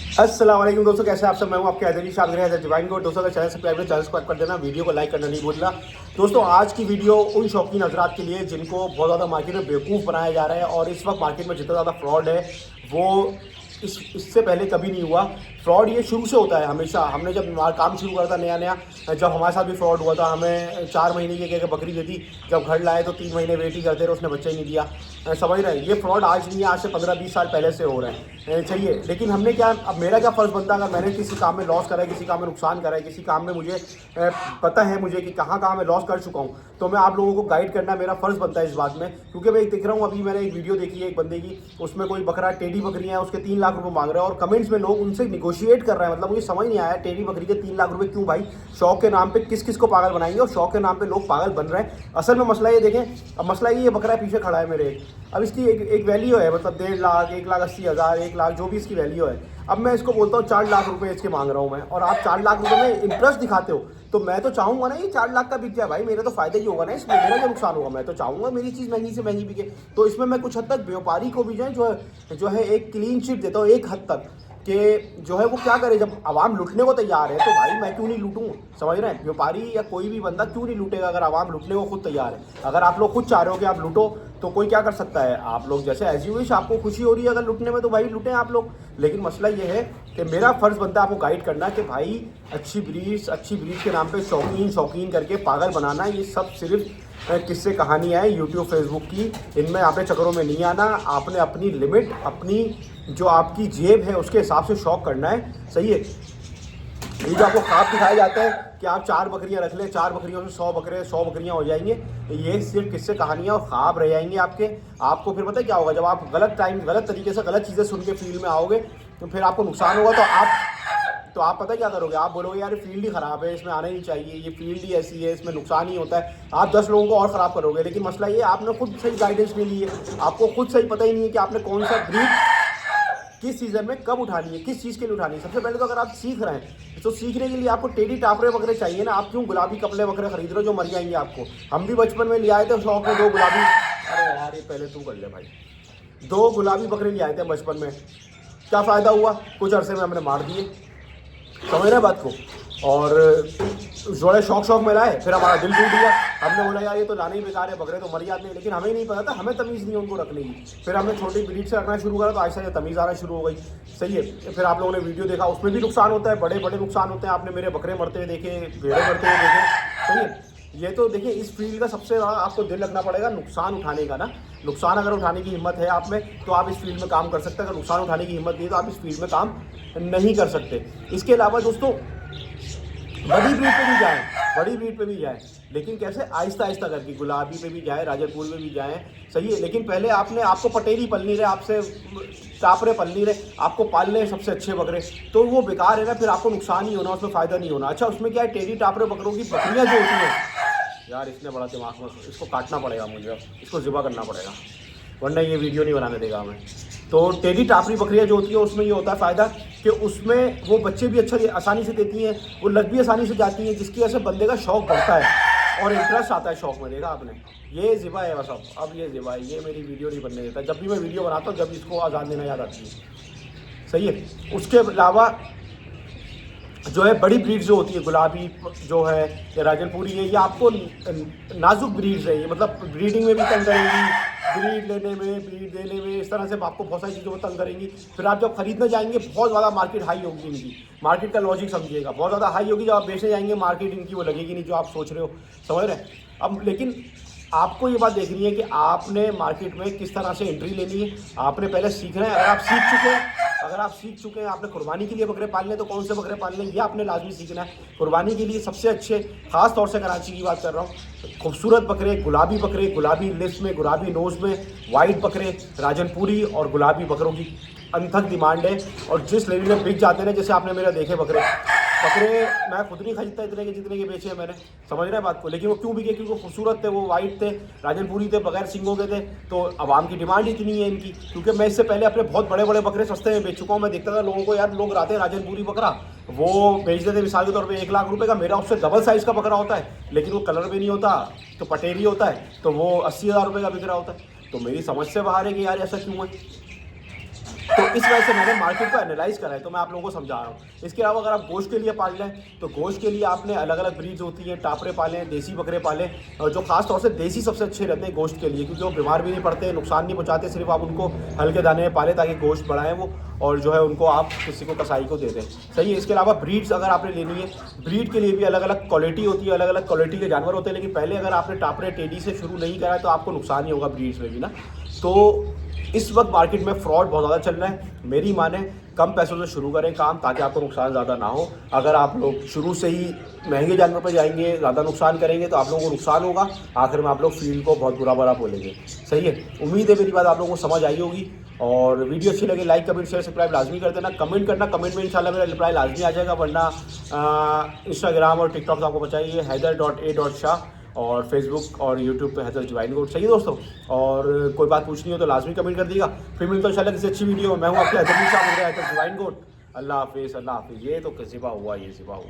अस्सलाम वालेकुम दोस्तों, कैसे आप सब। मैं हूं आपके हैदरी शाह डिवाइन को। दोस्तों का चैनल सब्सक्राइब कर देना, वीडियो को लाइक करना नहीं भूलना। दोस्तों आज की वीडियो उन शौकीन हजरात के लिए जिनको बहुत ज़्यादा मार्केट में बेवकूफ़ बनाया जा रहा है, और इस वक्त मार्केट में जितना ज़्यादा फ्रॉड है वो इससे पहले कभी नहीं हुआ। फ्रॉड ये शुरू से होता है हमेशा। हमने जब काम शुरू करा था नया नया, जब हमारे साथ भी फ्रॉड हुआ था, हमें 4 महीने की कह के बकरी दे दी, जब घर लाए तो 3 महीने वेट ही करते रहे, उसने बच्चा ही नहीं दिया। समझ रहे हैं, ये फ्रॉड आज नहीं है, आज से 15-20 साल पहले से हो रहे हैं। चाहिए, लेकिन हमने क्या, अब मेरा क्या फ़र्ज़ बनता है, अगर मैंने किसी काम में लॉस करा है, किसी काम में नुकसान करा है, किसी काम में मुझे पता है मुझे कि कहाँ कहाँ मैं लॉस कर चुका हूँ, तो मैं आप लोगों को गाइड करना मेरा फ़र्ज़ बनता है इस बात में। क्योंकि मैं देख रहा हूँ, अभी मैंने एक वीडियो देखी है एक बंदे की, उसमें कोई बकरा टेढ़ी बकरियाँ हैं, उसके 3 लाख रुपये मांग रहे हैं, और कमेंट्स में लोग उनसे निगोशिएट कर रहे हैं। मतलब मुझे समझ नहीं आया, टेढ़ी बकरी के 3 लाख रुपये क्यों भाई? शौक के नाम पे किस किस को पागल बनाएंगे, और शौक के नाम पे लोग पागल बन रहे हैं। असल में मसला ये देखें, अब मसला ये बकरा पीछे खड़ा है मेरे, अब इसकी एक वैल्यू है, मतलब 1.5 लाख, 1,80,000, 1 लाख, जो भी इसकी वैल्यू है। अब मैं इसको बोलता हूँ 4 लाख रुपए इसके मांग रहा हूँ मैं, और आप 4 लाख रुपए में इंटरेस्ट दिखाते हो, तो मैं तो चाहूँगा ना ये 4 लाख का बिक जाए भाई, मेरा तो फायदा ही होगा ना इसमें, मेरा क्या नुकसान होगा? मैं तो चाहूँगा मेरी चीज़ महंगी से महंगी बिके। तो इसमें मैं कुछ हद तक व्यापारी को भी जो है एक क्लीन चिट देता हूँ एक हद तक, कि जो है वो क्या करे, जब आवाम लूटने को तैयार है तो भाई मैं क्यों नहीं लूटूं? समझ रहे हैं, व्यापारी या कोई भी बंदा क्यों नहीं लूटेगा अगर आवाम लूटने को खुद तैयार है। अगर आप लोग खुद चाह रहे हो कि आप लूटो, तो कोई क्या कर सकता है? आप लोग जैसे एज यू विश, आपको खुशी हो रही है अगर लूटने में, तो भाई लूटें आप लोग। लेकिन मसला ये है कि मेरा फ़र्ज़ बनता है आपको गाइड करना कि भाई अच्छी ब्रीड्स के नाम पे शौकीन करके पागल बनाना, ये सब सिर्फ किस्से कहानियाँ हैं यूट्यूब फेसबुक की। इनमें आपने चक्करों में नहीं आना। आपने अपनी लिमिट, अपनी जो आपकी जेब है उसके हिसाब से शौक करना है। सही है, ये जो आपको ख्वाब दिखाए जाते हैं कि आप 4 बकरियां रख लें, 4 बकरियों से 100 बकरियां हो जाएंगे, ये सिर्फ किस्से कहानियां और ख्वाब रह जाएंगे आपके। आपको फिर पता है क्या होगा, जब आप गलत तरीके से गलत चीज़ें सुन के फील्ड में आओगे, तो फिर आपको नुकसान होगा। तो आप पता क्या करोगे, आप बोलोगे यार फील्ड ही ख़राब है, इसमें आना ही नहीं चाहिए, ये फील्ड ही ऐसी है, इसमें नुकसान ही होता है। आप 10 लोगों को और ख़राब करोगे। लेकिन मसला ये, आपने खुद सही गाइडेंस नहीं ली है, आपको खुद सही पता ही नहीं है कि आपने कौन सा ब्रीड किस सीज़न में कब उठानी है, किस चीज़ के लिए उठानी है। सबसे पहले तो अगर आप सीख रहे हैं, तो सीखने के लिए आपको टेढ़ी टापरे बकरे चाहिए ना। आप क्यों गुलाबी कपड़े बकरे खरीद रहे हो जो मर जाएंगे आपको? हम भी बचपन में ले आए थे शौक में 2 गुलाबी, अरे यार ये पहले तू कर ले भाई, 2 गुलाबी बकरे ले आए थे बचपन में। क्या फ़ायदा हुआ? कुछ अरसे में हमने मार दिए। समझ रहे बात को? और जोड़े शौक में लाए, फिर हमारा दिल टूट गया। हमने बोला यार ये तो लाने ही बेकार है, बकरे तो मर जाते हैं। लेकिन हमें नहीं पता था, हमें तमीज़ नहीं उनको रखने की। फिर हमने छोटी ब्रीड से रखना शुरू करा, तो आहिस्ता से तमीज़ आना शुरू हो गई। सही है, फिर आप लोगों ने वीडियो देखा, उसमें भी नुकसान होता है, बड़े बड़े नुकसान होते हैं। आपने मेरे बकरे मरते हुए देखे, भेड़े मरते हुए देखे। सही है, ये तो देखिए, इस फील्ड का सबसे ज़्यादा आपको दिल रखना पड़ेगा नुकसान उठाने का ना। नुकसान अगर उठाने की हिम्मत है आप में, तो आप इस फील्ड में काम कर सकते हैं। अगर नुकसान उठाने की हिम्मत नहीं है, तो आप इस फील्ड में काम नहीं कर सकते। इसके अलावा दोस्तों, बड़ी ब्रीड पे भी जाएँ, लेकिन कैसे? आहिस्ता करके गुलाबी पे भी जाए, राजनपुर में भी जाएँ। सही है, लेकिन पहले आपको पटेरी पलनी रहे, आपसे टापरे पलनी रहे, आपको पालने सबसे अच्छे बकरे, तो वो बेकार है ना, फिर आपको नुकसान ही होना, उसमें फ़ायदा नहीं होना। अच्छा, उसमें क्या है, टेढ़ी टापरे बकरों की बकरियाँ जो होती हैं, यार इसने बड़ा दिमाग में, इसको काटना पड़ेगा मुझे, इसको ज़िबा करना पड़ेगा, वरना ये वीडियो नहीं बनाने देगा हमें। तो टेढ़ी टापरी बकरियाँ जो होती है, उसमें ये होता है फ़ायदा कि उसमें वो बच्चे भी अच्छा आसानी से देती हैं, वो लग भी आसानी से जाती हैं, जिसकी वजह से बंदे का शौक बढ़ता है और इंटरेस्ट आता है शौक में। देखा आपने, ये ज़िबा है बस। अब ये ज़िबा है, ये मेरी वीडियो नहीं बनने देता। जब भी मैं वीडियो बनाता हूँ, जब इसको आज़ाद देना याद आती है। सही है, उसके अलावा जो है बड़ी ब्रीड जो होती है, गुलाबी जो है या राजनपुरी है, ये आपको नाजुक ब्रीड्स है। ये मतलब ब्रीडिंग में भी तंग करेंगी, ब्रीड लेने में, ब्रीड देने में, इस तरह से आपको बहुत सारी चीज़ों में तंग करेंगी। फिर आप जब खरीदने जाएंगे, बहुत ज़्यादा मार्केट हाई होगी इनकी। मार्केट का लॉजिक समझिएगा, बहुत ज़्यादा हाई होगी। जब आप बेचने जाएंगे, मार्केट इनकी वो लगेगी नहीं जो आप सोच रहे हो। समझ रहे हैं? अब लेकिन आपको ये बात देखनी है कि आपने मार्केट में किस तरह से एंट्री लेनी है। आपने पहले सीखना है। अगर आप सीख चुके हैं, आपने कुर्बानी के लिए बकरे पालने, तो कौन से बकरे पालने, ये आपने लाजमी सीखना है। कुर्बानी के लिए सबसे अच्छे, ख़ास तौर से कराची की बात कर रहा हूँ, खूबसूरत बकरे, गुलाबी लिप्स में, गुलाबी नोज़ में, वाइट बकरे, राजनपुरी और गुलाबी बकरों की अनथक डिमांड है। और जिस लेवल में बिक जाते हैं, जैसे आपने मेरा देखे बकरे मैं खुद नहीं खरीदता इतने के जितने के बेचे हैं मैंने। समझ रहे हैं बात को? लेकिन वो क्यों बिके? क्योंकि वो खूबसूरत थे, वो वाइट थे, राजनपुरी थे, बगैर सिंगों के थे, तो आवाम की डिमांड इतनी है इनकी। क्योंकि मैं इससे पहले अपने बहुत बड़े बड़े बकरे सस्ते में बेच चुका हूँ। मैं देखता था लोगों को, यार लोग लाते हैं राजनपुरी बकरा, वो बेच देते मिसाल के तौर पर 1 लाख रुपये का। मेरा उससे डबल साइज़ का बकरा होता है, लेकिन वो कलर भी नहीं होता, तो पटेरी होता है, तो वो 80,000 रुपये का बिक रहा होता है। तो मेरी समझ से बाहर है कि यार ऐसा क्यों है। तो इस वजह से मैंने मार्केट को एनालाइज करा है, तो मैं आप लोगों को समझा रहा हूँ। इसके अलावा अगर आप गोश्त के लिए पाल लें तो गोश्त के लिए आपने अलग अलग ब्रीड्स होती हैं, टापरे पालें, देसी बकरे पालें, और जो खास तौर से देसी सबसे अच्छे रहते हैं गोश्त के लिए, क्योंकि वो बीमार भी नहीं पड़ते, नुकसान नहीं पहुँचाते। सिर्फ आप उनको हल्के दाने में पालें ताकि गोश्त बढ़ाएं वो, और जो है उनको आप किसी को कसाई को दे दें, सही है। इसके अलावा ब्रीड्स अगर आपने लेनी है, ब्रीड के लिए भी अलग अलग क्वालिटी होती है, अलग अलग क्वालिटी के जानवर होते हैं। लेकिन पहले अगर आपने टापरे टेडी से शुरू नहीं करा है तो आपको नुकसान ही होगा ब्रीड्स में भी ना। तो इस वक्त मार्केट में फ्रॉड बहुत ज़्यादा चल रहा है। मेरी माने कम पैसों से शुरू करें काम, ताकि आपको नुकसान ज़्यादा ना हो। अगर आप लोग शुरू से ही महंगे जानवर पर जाएंगे, ज़्यादा नुकसान करेंगे, तो आप लोगों को नुकसान होगा। आखिर में आप लोग फील्ड को बहुत बुरा बोलेंगे, सही है। उम्मीद है मेरी बात आप लोगों को समझ आई होगी। और वीडियो अच्छी लगे लाइक कमेंट शेयर सब्सक्राइब लाजमी कर देना। कमेंट करना, कमेंट में इंशाल्लाह मेरा रिप्लाई लाजमी आ जाएगा। वरना इंस्टाग्राम और टिकटॉक से आपको बताइए हैदर.a.शाह, और फेसबुक और यूट्यूब पे हैदर डिवाइन गोट, सही है दोस्तों। और कोई बात पूछनी हो तो लाजमी कमेंट कर दीजिएगा। फिर मिलता हूं इंशाल्लाह किसी अच्छी वीडियो में। मैं हूं आपके हैदर डिवाइन गोट। अल्लाह हाफिज़, अल्लाह हाफिज़। ये तो ज़िबा हुआ, ये ज़िबा हुआ।